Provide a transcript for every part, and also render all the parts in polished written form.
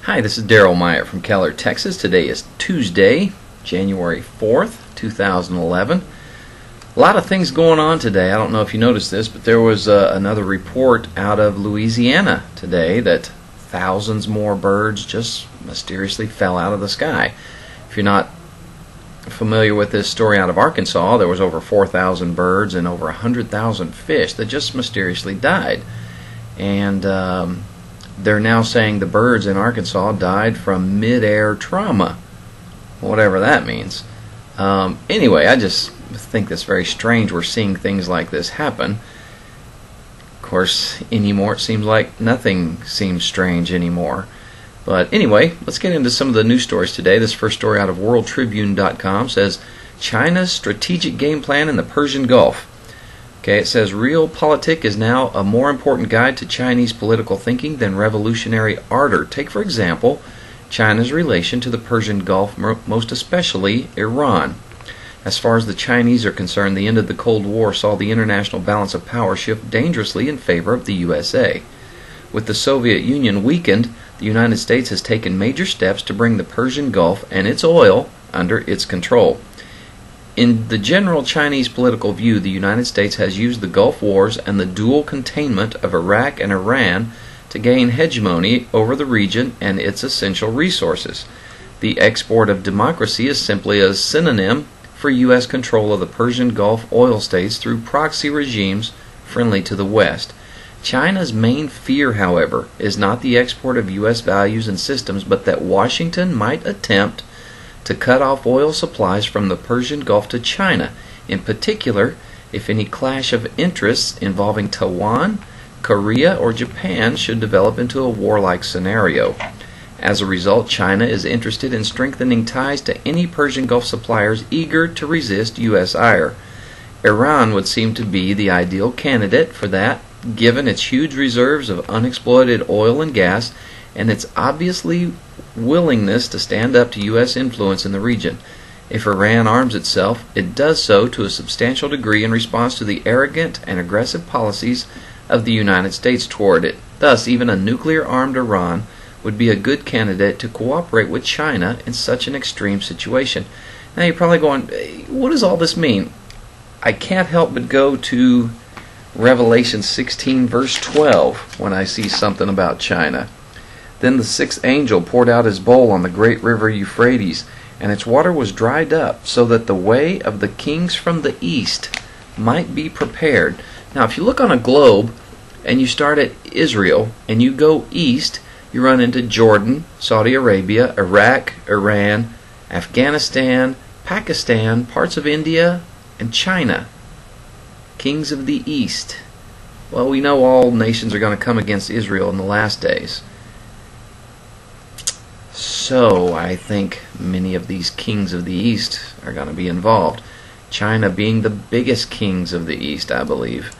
Hi, this is Daryl Meyer from Keller, Texas. Today is Tuesday, January 4th, 2011. A lot of things going on today. I don't know if you noticed this, but there was another report out of Louisiana today that thousands more birds just mysteriously fell out of the sky. If you're not familiar with this story out of Arkansas, there was over 4,000 birds and over 100,000 fish that just mysteriously died. And they're now saying the birds in Arkansas died from mid-air trauma, whatever that means. Anyway, I just think that's very strange we're seeing things like this happen. Of course, anymore it seems like nothing seems strange anymore. But anyway, let's get into some of the news stories today. This first story out of worldtribune.com says, China's strategic game plan in the Persian Gulf. Okay, it says, Realpolitik is now a more important guide to Chinese political thinking than revolutionary ardor. Take, for example, China's relation to the Persian Gulf, most especially Iran. As far as the Chinese are concerned, the end of the Cold War saw the international balance of power shift dangerously in favor of the USA. With the Soviet Union weakened, the United States has taken major steps to bring the Persian Gulf and its oil under its control. In the general Chinese political view, the United States has used the Gulf Wars and the dual containment of Iraq and Iran to gain hegemony over the region and its essential resources. The export of democracy is simply a synonym for U.S. control of the Persian Gulf oil states through proxy regimes friendly to the West. China's main fear, however, is not the export of U.S. values and systems, but that Washington might attempt to cut off oil supplies from the Persian Gulf to China, in particular if any clash of interests involving Taiwan, Korea, or Japan should develop into a warlike scenario. As a result, China is interested in strengthening ties to any Persian Gulf suppliers eager to resist U.S. ire. Iran would seem to be the ideal candidate for that, given its huge reserves of unexploited oil and gas and its obviously willingness to stand up to U.S. influence in the region. If Iran arms itself, it does so to a substantial degree in response to the arrogant and aggressive policies of the United States toward it. Thus, even a nuclear-armed Iran would be a good candidate to cooperate with China in such an extreme situation. Now you're probably going, what does all this mean? I can't help but go to Revelation 16 verse 12 when I see something about China. Then the sixth angel poured out his bowl on the great river Euphrates, and its water was dried up, so that the way of the kings from the east might be prepared. Now if you look on a globe and you start at Israel and you go east, you run into Jordan, Saudi Arabia, Iraq, Iran, Afghanistan, Pakistan, parts of India, and China. Kings of the East. Well, we know all nations are going to come against Israel in the last days. So I think many of these kings of the East are going to be involved. China being the biggest kings of the East, I believe.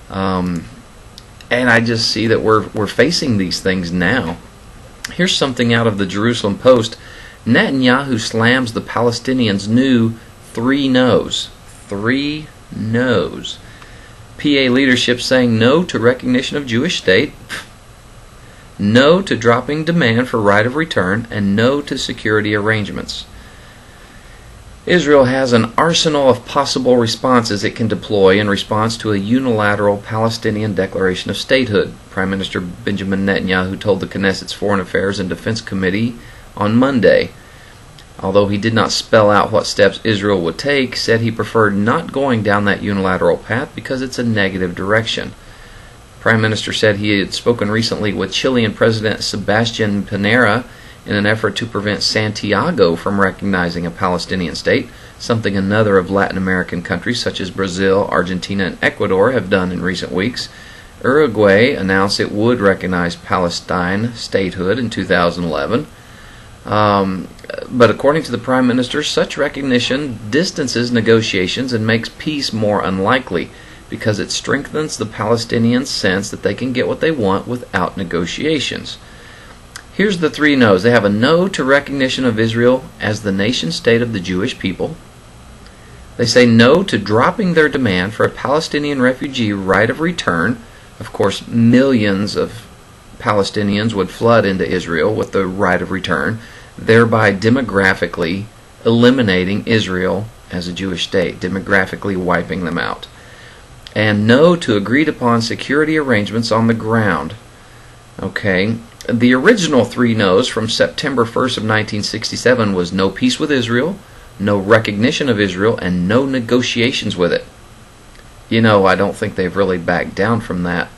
And I just see that we're facing these things now. Here's something out of the Jerusalem Post. Netanyahu slams the Palestinians' new 3 no's. 3 no's. PA leadership saying no to recognition of Jewish state, no to dropping demand for right of return, and no to security arrangements. Israel has an arsenal of possible responses it can deploy in response to a unilateral Palestinian declaration of statehood, Prime Minister Benjamin Netanyahu told the Knesset's Foreign Affairs and Defense Committee on Monday. Although he did not spell out what steps Israel would take, said he preferred not going down that unilateral path because it's a negative direction. Prime Minister said he had spoken recently with Chilean President Sebastián Piñera in an effort to prevent Santiago from recognizing a Palestinian state, something another of Latin American countries such as Brazil, Argentina, and Ecuador have done in recent weeks. Uruguay announced it would recognize Palestine statehood in 2011. But according to the Prime Minister, such recognition distances negotiations and makes peace more unlikely because it strengthens the Palestinians' sense that they can get what they want without negotiations. Here's the 3 no's. They have a no to recognition of Israel as the nation-state of the Jewish people. They say no to dropping their demand for a Palestinian refugee right of return. Of course, millions of Palestinians would flood into Israel with the right of return, thereby demographically eliminating Israel as a Jewish state, demographically wiping them out. And no to agreed upon security arrangements on the ground. Okay, the original 3 no's from September 1st of 1967 was no peace with Israel, no recognition of Israel, and no negotiations with it. You know, I don't think they've really backed down from that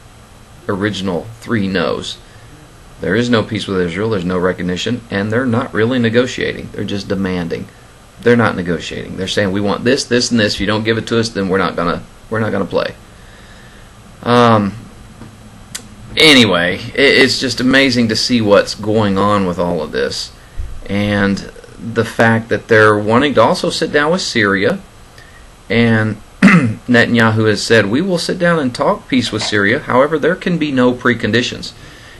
original 3 no's. There is no peace with Israel, there's no recognition, and they're not really negotiating. They're just demanding. They're not negotiating. They're saying we want this, this, and this. If you don't give it to us, then we're not gonna play. Anyway, it's just amazing to see what's going on with all of this, and the fact that they're wanting to also sit down with Syria, and Netanyahu has said, we will sit down and talk peace with Syria, however there can be no preconditions.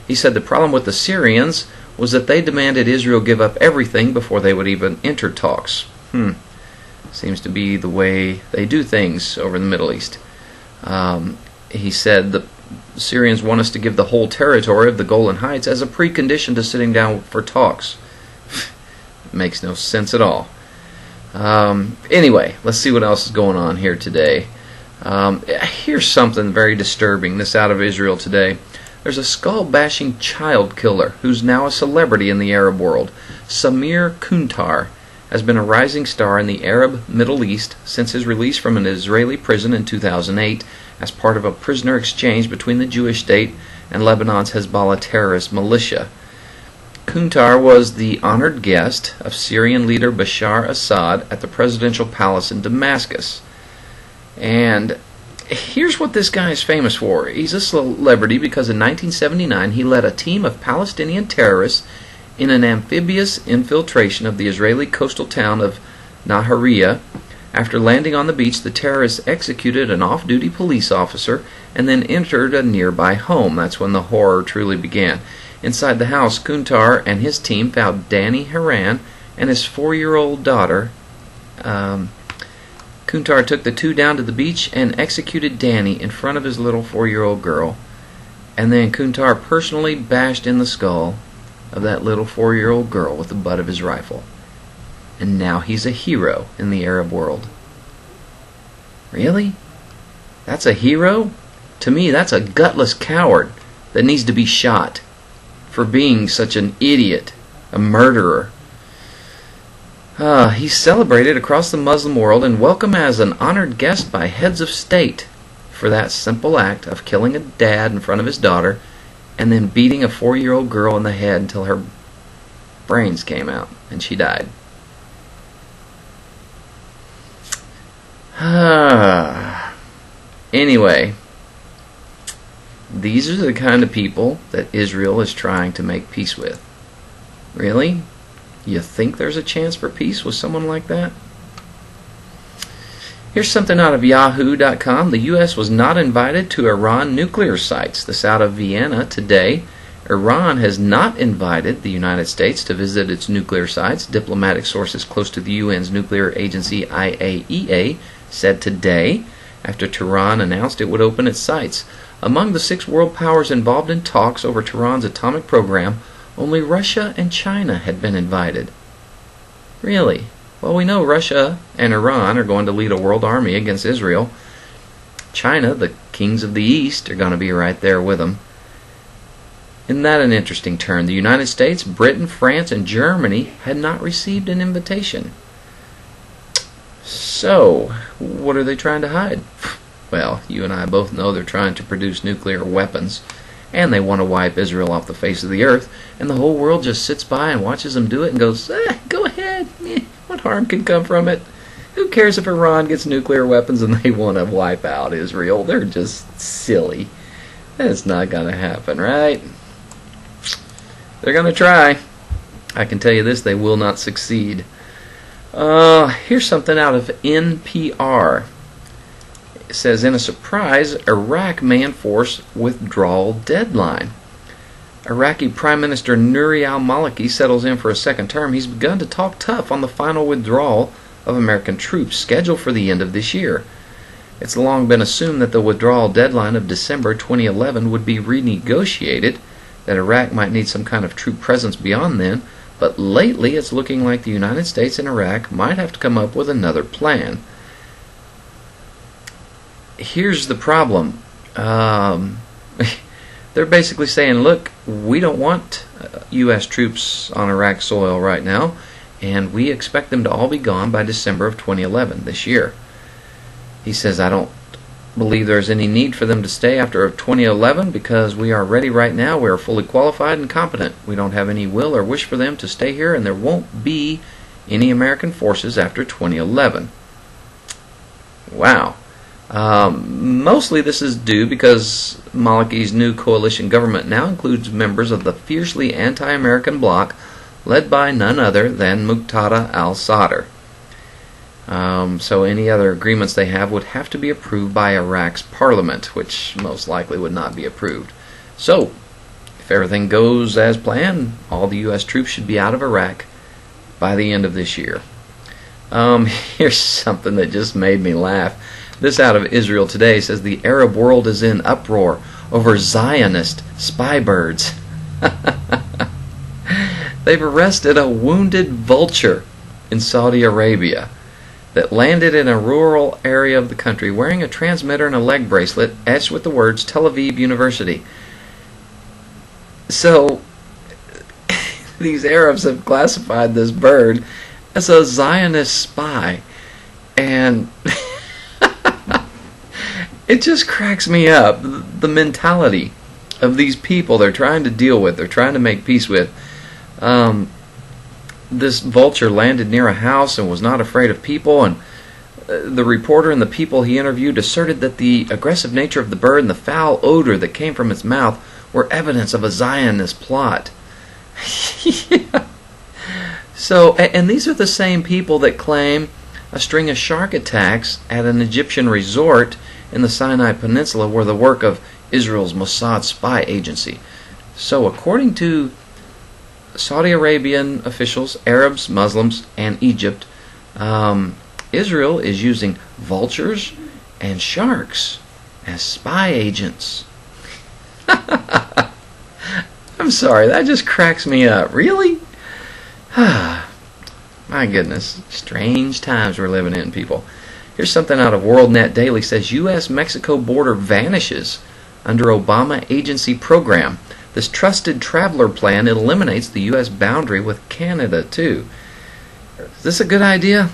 He said the problem with the Syrians was that they demanded Israel give up everything before they would even enter talks. Seems to be the way they do things over in the Middle East. He said the Syrians want us to give the whole territory of the Golan Heights as a precondition to sitting down for talks. Makes no sense at all. Anyway, let's see what else is going on here today. Here's something very disturbing. This out of Israel today. There's a skull-bashing child killer who's now a celebrity in the Arab world. Samir Kuntar has been a rising star in the Arab Middle East since his release from an Israeli prison in 2008 as part of a prisoner exchange between the Jewish state and Lebanon's Hezbollah terrorist militia. Kuntar was the honored guest of Syrian leader Bashar Assad at the presidential palace in Damascus. And here's what this guy is famous for. He's a celebrity because in 1979 he led a team of Palestinian terrorists in an amphibious infiltration of the Israeli coastal town of Nahariya. After landing on the beach, the terrorists executed an off-duty police officer and then entered a nearby home. That's when the horror truly began. Inside the house, Kuntar and his team found Danny Haran and his 4-year-old daughter. Kuntar took the 2 down to the beach and executed Danny in front of his little 4-year-old girl. And then Kuntar personally bashed in the skull of that little 4-year-old girl with the butt of his rifle. And now he's a hero in the Arab world. Really? That's a hero? To me, that's a gutless coward that needs to be shot for being such an idiot, a murderer. He's celebrated across the Muslim world and welcomed as an honored guest by heads of state for that simple act of killing a dad in front of his daughter and then beating a 4-year-old girl in the head until her brains came out and she died. Anyway, these are the kind of people that Israel is trying to make peace with. Really? You think there's a chance for peace with someone like that? Here's something out of Yahoo.com. The U.S. was not invited to Iran nuclear sites. This out of Vienna today. Iran has not invited the United States to visit its nuclear sites. Diplomatic sources close to the UN's nuclear agency IAEA said today, after Tehran announced it would open its sites. Among the 6 world powers involved in talks over Tehran's atomic program, only Russia and China had been invited. Really? Well, we know Russia and Iran are going to lead a world army against Israel. China, the kings of the East, are going to be right there with them. Isn't that an interesting turn? The United States, Britain, France, and Germany had not received an invitation. So, what are they trying to hide? Well, you and I both know they're trying to produce nuclear weapons, and they want to wipe Israel off the face of the earth, and the whole world just sits by and watches them do it and goes, go ahead, what harm can come from it? Who cares if Iran gets nuclear weapons and they want to wipe out Israel? They're just silly. That's not going to happen, right? They're going to try. I can tell you this, they will not succeed. Here's something out of NPR. It says, in a surprise, Iraq manned force withdrawal deadline. Iraqi Prime Minister Nouri al-Maliki settles in for a second term. He's begun to talk tough on the final withdrawal of American troops scheduled for the end of this year. It's long been assumed that the withdrawal deadline of December 2011 would be renegotiated. that Iraq might need some kind of troop presence beyond then, but lately it's looking like the United States and Iraq might have to come up with another plan. Here's the problem. They're basically saying, look, we don't want U.S. troops on Iraq soil right now, and we expect them to all be gone by December of 2011, this year. He says, I don't believe there's any need for them to stay after 2011 because we are ready right now. We are fully qualified and competent. We don't have any will or wish for them to stay here, and there won't be any American forces after 2011. Wow. Mostly this is due because Maliki's new coalition government now includes members of the fiercely anti-American bloc led by none other than Muqtada al-Sadr. So any other agreements they have would have to be approved by Iraq's parliament, which most likely would not be approved. So, if everything goes as planned, all the U.S. troops should be out of Iraq by the end of this year. Here's something that just made me laugh. This out of Israel Today says the Arab world is in uproar over Zionist spy birds. They've arrested a wounded vulture in Saudi Arabia that landed in a rural area of the country wearing a transmitter and a leg bracelet etched with the words Tel Aviv University. So these Arabs have classified this bird as a Zionist spy, and it just cracks me up, the mentality of these people they're trying to deal with, they're trying to make peace with. This vulture landed near a house and was not afraid of people, and the reporter and the people he interviewed asserted that the aggressive nature of the bird and the foul odor that came from its mouth were evidence of a Zionist plot. Yeah. So, and these are the same people that claim a string of shark attacks at an Egyptian resort in the Sinai Peninsula were the work of Israel's Mossad spy agency. So, according to Saudi Arabian officials, Arabs, Muslims, and Egypt, Israel is using vultures and sharks as spy agents. I'm sorry, that just cracks me up. Really? My goodness, strange times we're living in, people. Here's something out of WorldNet Daily. Says U.S.-Mexico border vanishes under Obama agency program. This trusted traveler plan eliminates the U.S. boundary with Canada, too. Is this a good idea?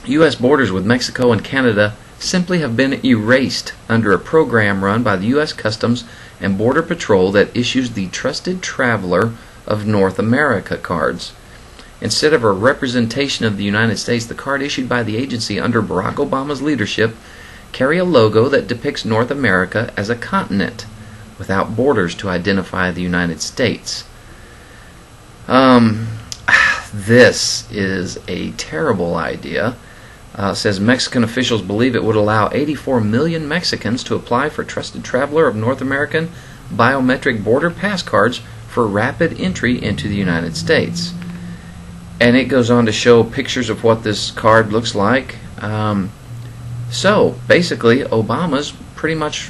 U.S. borders with Mexico and Canada simply have been erased under a program run by the U.S. Customs and Border Patrol that issues the Trusted Traveler of North America cards. Instead of a representation of the United States, the card issued by the agency under Barack Obama's leadership carry a logo that depicts North America as a continent, without borders to identify the United States. This is a terrible idea. Says Mexican officials believe it would allow 84 million Mexicans to apply for Trusted Traveler of North American biometric border pass cards for rapid entry into the United States. And it goes on to show pictures of what this card looks like. So, basically, Obama's pretty much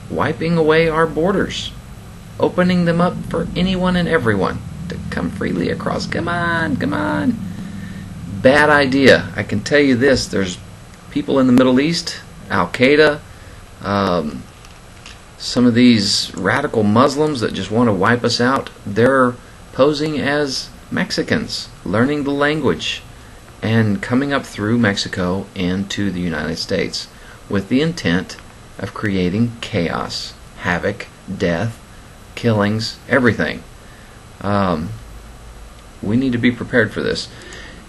wiping away our borders, opening them up for anyone and everyone to come freely across. Come on, come on. Bad idea. I can tell you this, there's people in the Middle East, Al-Qaeda, some of these radical Muslims that just want to wipe us out. They're posing as Mexicans, learning the language, and coming up through Mexico into the United States with the intent of creating chaos, havoc, death, killings, everything. We need to be prepared for this.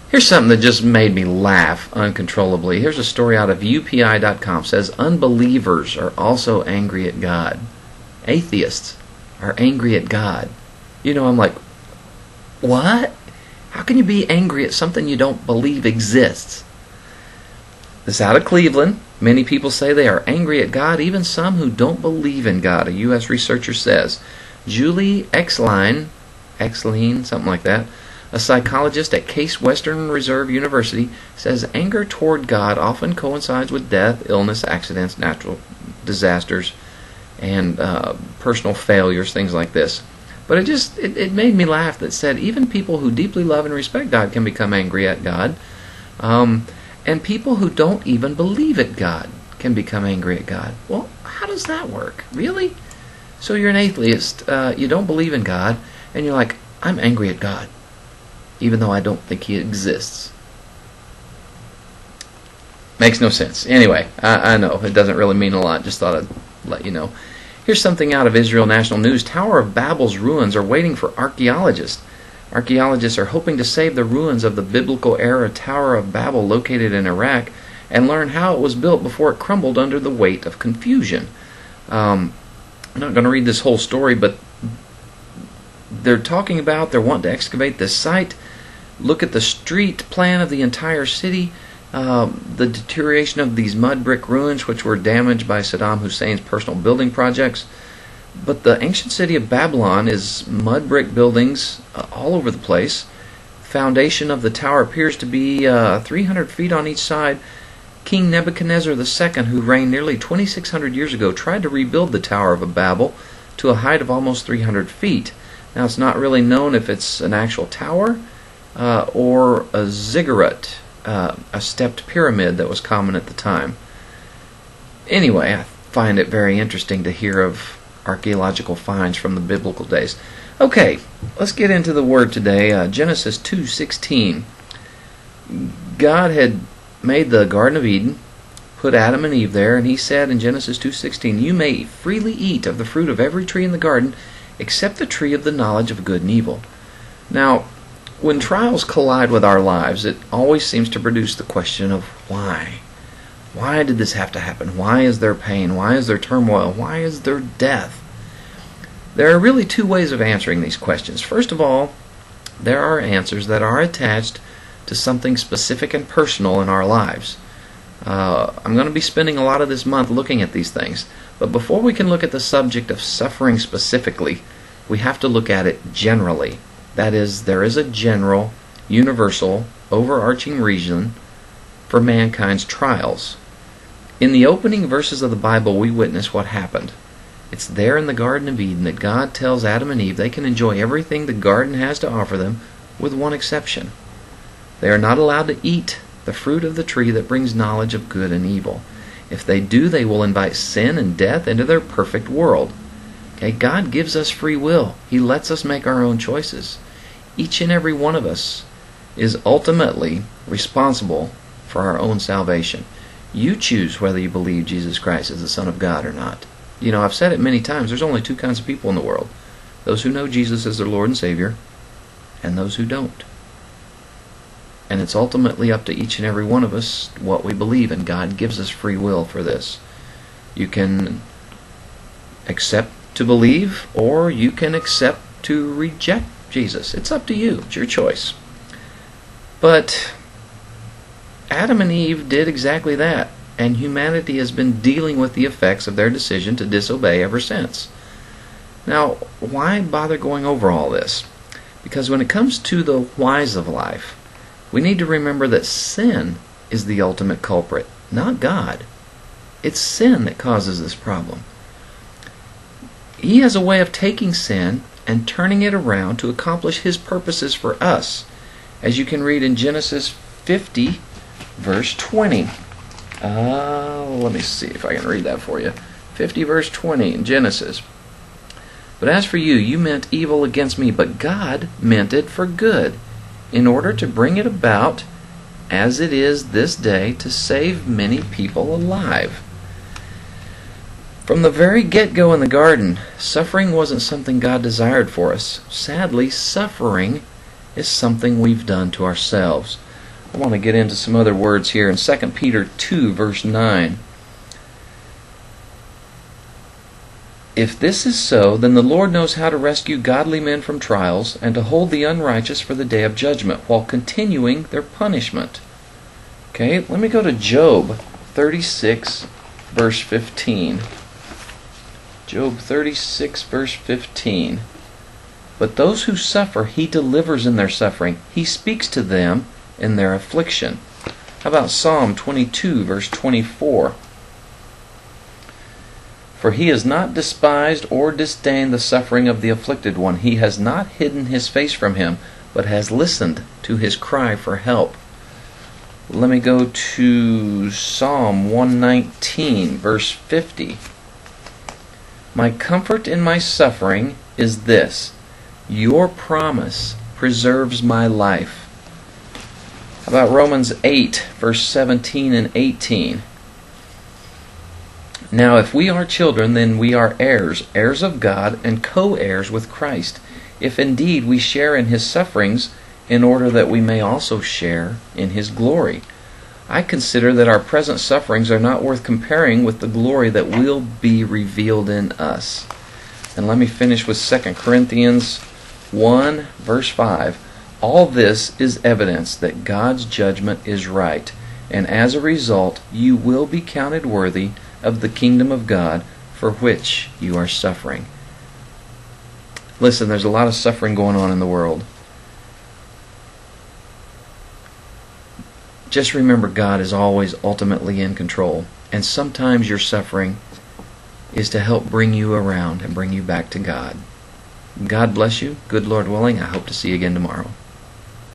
Here's something that just made me laugh uncontrollably. Here's a story out of UPI.com. It says unbelievers are also angry at God. Atheists are angry at God. You know, I'm like, what? How can you be angry at something you don't believe exists? This out of Cleveland. Many people say they are angry at God, even some who don't believe in God, a U.S. researcher says. Julie Exline, something like that, a psychologist at Case Western Reserve University, says anger toward God often coincides with death, illness, accidents, natural disasters, and personal failures, things like this. But it made me laugh that said even people who deeply love and respect God can become angry at God. And people who don't even believe at God can become angry at God. Well, how does that work? Really? So you're an atheist, you don't believe in God, and you're like, I'm angry at God, even though I don't think He exists. Makes no sense. Anyway, I know, it doesn't really mean a lot, just thought I'd let you know. Here's something out of Israel National News. Tower of Babel's ruins are waiting for archaeologists. Archaeologists are hoping to save the ruins of the biblical-era Tower of Babel located in Iraq and learn how it was built before it crumbled under the weight of confusion. I'm not going to read this whole story, but they're wanting to excavate this site, look at the street plan of the entire city, the deterioration of these mud brick ruins which were damaged by Saddam Hussein's personal building projects. But the ancient city of Babylon is mud brick buildings all over the place. Foundation of the tower appears to be 300 feet on each side. King Nebuchadnezzar II, who reigned nearly 2,600 years ago, tried to rebuild the Tower of Babel to a height of almost 300 feet. Now, it's not really known if it's an actual tower or a ziggurat, a stepped pyramid that was common at the time. Anyway, I find it very interesting to hear of archaeological finds from the biblical days. Okay, let's get into the word today. Genesis 2:16. God had made the Garden of Eden, put Adam and Eve there, and He said in Genesis 2:16, "You may freely eat of the fruit of every tree in the garden, except the tree of the knowledge of good and evil." Now, when trials collide with our lives, it always seems to produce the question of why. Why did this have to happen? Why is there pain? Why is there turmoil? Why is there death? There are really two ways of answering these questions. First of all, there are answers that are attached to something specific and personal in our lives. I'm going to be spending a lot of this month looking at these things. But before we can look at the subject of suffering specifically, we have to look at it generally. That is, there is a general, universal, overarching reason for mankind's trials. In the opening verses of the Bible, we witness what happened. It's there in the Garden of Eden that God tells Adam and Eve they can enjoy everything the garden has to offer them, with one exception. They are not allowed to eat the fruit of the tree that brings knowledge of good and evil. If they do, they will invite sin and death into their perfect world. Okay, God gives us free will. He lets us make our own choices. Each and every one of us is ultimately responsible for our own salvation. You choose whether you believe Jesus Christ is the Son of God or not. You know, I've said it many times, there's only two kinds of people in the world. Those who know Jesus as their Lord and Savior, and those who don't. And it's ultimately up to each and every one of us what we believe, and God gives us free will for this. You can accept to believe, or you can accept to reject Jesus. It's up to you. It's your choice. But Adam and Eve did exactly that, and humanity has been dealing with the effects of their decision to disobey ever since. Now, why bother going over all this? Because when it comes to the whys of life, we need to remember that sin is the ultimate culprit, not God. It's sin that causes this problem. He has a way of taking sin and turning it around to accomplish His purposes for us, as you can read in Genesis 50, verse 20. Let me see if I can read that for you. 50, verse 20 in Genesis. "But as for you, you meant evil against me, but God meant it for good, in order to bring it about as it is this day, to save many people alive." From the very get-go in the garden, suffering wasn't something God desired for us. Sadly, suffering is something we've done to ourselves. I want to get into some other words here in 2 Peter 2, verse 9. "If this is so, then the Lord knows how to rescue godly men from trials, and to hold the unrighteous for the day of judgment, while continuing their punishment." Okay, let me go to Job 36, verse 15. Job 36, verse 15. "But those who suffer, He delivers in their suffering. He speaks to them in their affliction." How about Psalm 22, verse 24? For he has not despised or disdained the suffering of the afflicted one. He has not hidden his face from him, but has listened to his cry for help. Let me go to Psalm 119, verse 50. My comfort in my suffering is this: your promise preserves my life. How about Romans 8, verse 17 and 18? Now if we are children, then we are heirs, heirs of God, and co-heirs with Christ, if indeed we share in his sufferings, in order that we may also share in his glory. I consider that our present sufferings are not worth comparing with the glory that will be revealed in us. And let me finish with 2 Corinthians 1, verse 5. All this is evidence that God's judgment is right, and as a result you will be counted worthy of the kingdom of God for which you are suffering. Listen, there's a lot of suffering going on in the world. Just remember, God is always ultimately in control, and sometimes your suffering is to help bring you around and bring you back to God. God bless you. Good Lord willing, I hope to see you again tomorrow.